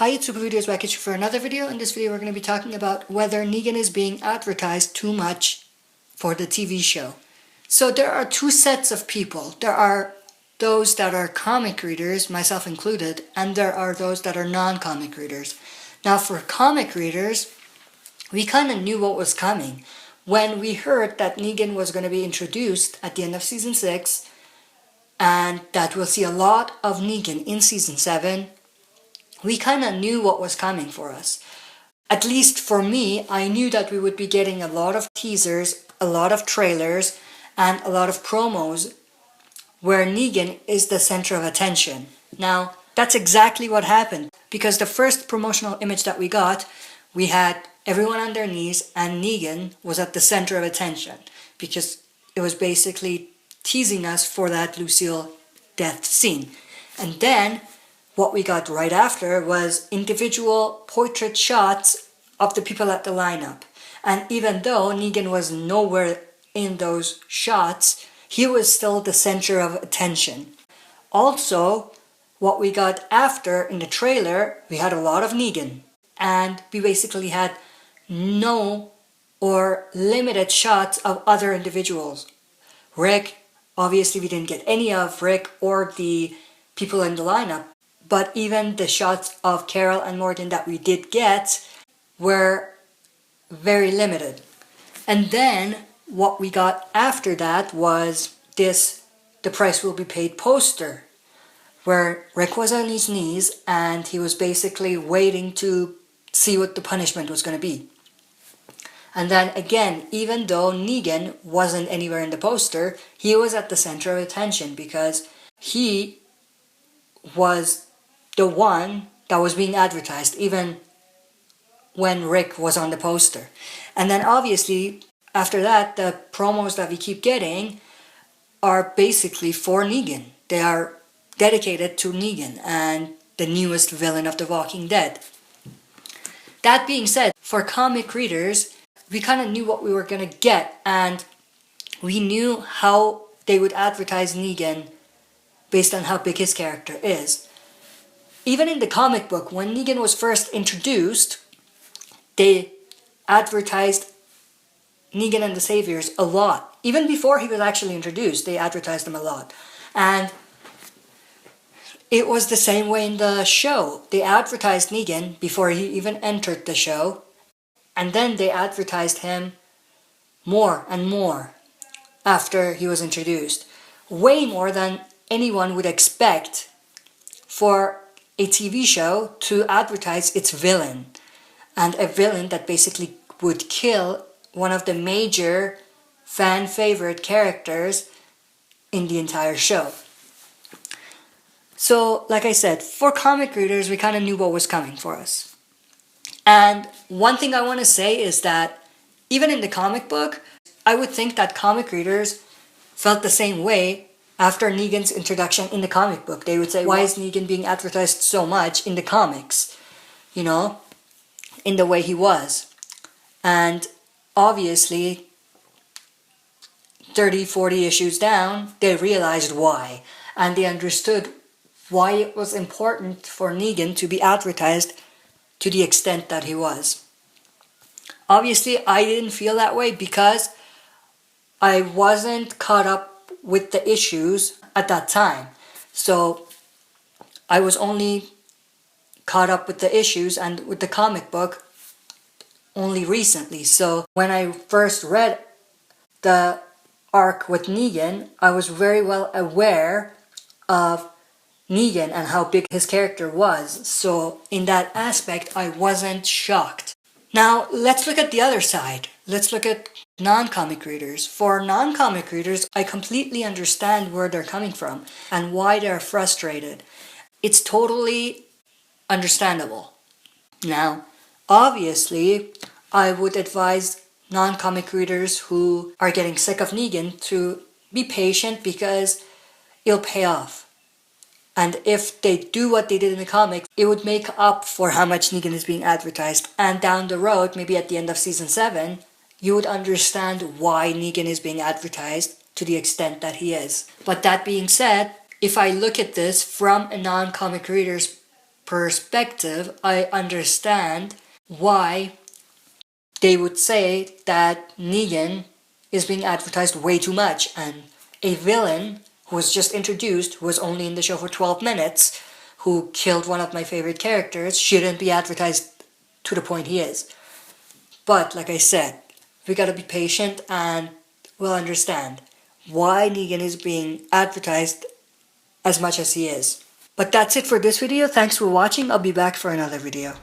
Hi, it's Super Videos back at you for another video. In this video we're going to be talking about whether Negan is being advertised too much for the TV show. So there are two sets of people. There are those that are comic readers, myself included, and there are those that are non-comic readers. Now for comic readers, we kind of knew what was coming. When we heard that Negan was going to be introduced at the end of Season 6, and that we'll see a lot of Negan in Season 7, we kind of knew what was coming for us. At least for me, I knew that we would be getting a lot of teasers, a lot of trailers, and a lot of promos where Negan is the center of attention. Now, that's exactly what happened, because the first promotional image that we got, we had everyone on their knees and Negan was at the center of attention, because it was basically teasing us for that Lucille death scene. And then what we got right after was individual portrait shots of the people at the lineup. And even though Negan was nowhere in those shots, he was still the center of attention. Also, what we got after in the trailer, we had a lot of Negan. And we basically had no or limited shots of other individuals. Rick, obviously we didn't get any of Rick or the people in the lineup. But even the shots of Carol and Morgan that we did get were very limited. And then what we got after that was this "The Price Will Be Paid" poster, where Rick was on his knees and he was basically waiting to see what the punishment was going to be. And then again, even though Negan wasn't anywhere in the poster, he was at the center of attention because he was the one that was being advertised, even when Rick was on the poster. And then obviously, after that, the promos that we keep getting are basically for Negan. They are dedicated to Negan and the newest villain of The Walking Dead. That being said, for comic readers, we kind of knew what we were going to get, and we knew how they would advertise Negan based on how big his character is. Even in the comic book, when Negan was first introduced, they advertised Negan and the Saviors a lot. Even before he was actually introduced, they advertised him a lot. And it was the same way in the show. They advertised Negan before he even entered the show, and then they advertised him more and more after he was introduced. Way more than anyone would expect for a TV show to advertise its villain, and a villain that basically would kill one of the major fan favorite characters in the entire show. So, like I said, for comic readers, we kind of knew what was coming for us. And one thing I want to say is that even in the comic book, I would think that comic readers felt the same way after Negan's introduction in the comic book. They would say, why is Negan being advertised so much in the comics? You know, in the way he was. And obviously, 30, 40 issues down, they realized why. And they understood why it was important for Negan to be advertised to the extent that he was. Obviously, I didn't feel that way because I wasn't caught up with the issues at that time. So I was only caught up with the issues and with the comic book only recently. So when I first read the arc with Negan, I was very well aware of Negan and how big his character was. So in that aspect, I wasn't shocked. Now let's look at the other side. Let's look at non-comic readers. For non-comic readers, I completely understand where they're coming from and why they're frustrated. It's totally understandable. Now, obviously, I would advise non-comic readers who are getting sick of Negan to be patient because it'll pay off. And if they do what they did in the comics, it would make up for how much Negan is being advertised. And down the road, maybe at the end of Season 7, you would understand why Negan is being advertised to the extent that he is. But that being said, if I look at this from a non-comic reader's perspective, I understand why they would say that Negan is being advertised way too much, and a villain who was just introduced, who was only in the show for 12 minutes, who killed one of my favorite characters, shouldn't be advertised to the point he is. But like I said, we gotta be patient and we'll understand why Negan is being advertised as much as he is. But that's it for this video. Thanks for watching. I'll be back for another video.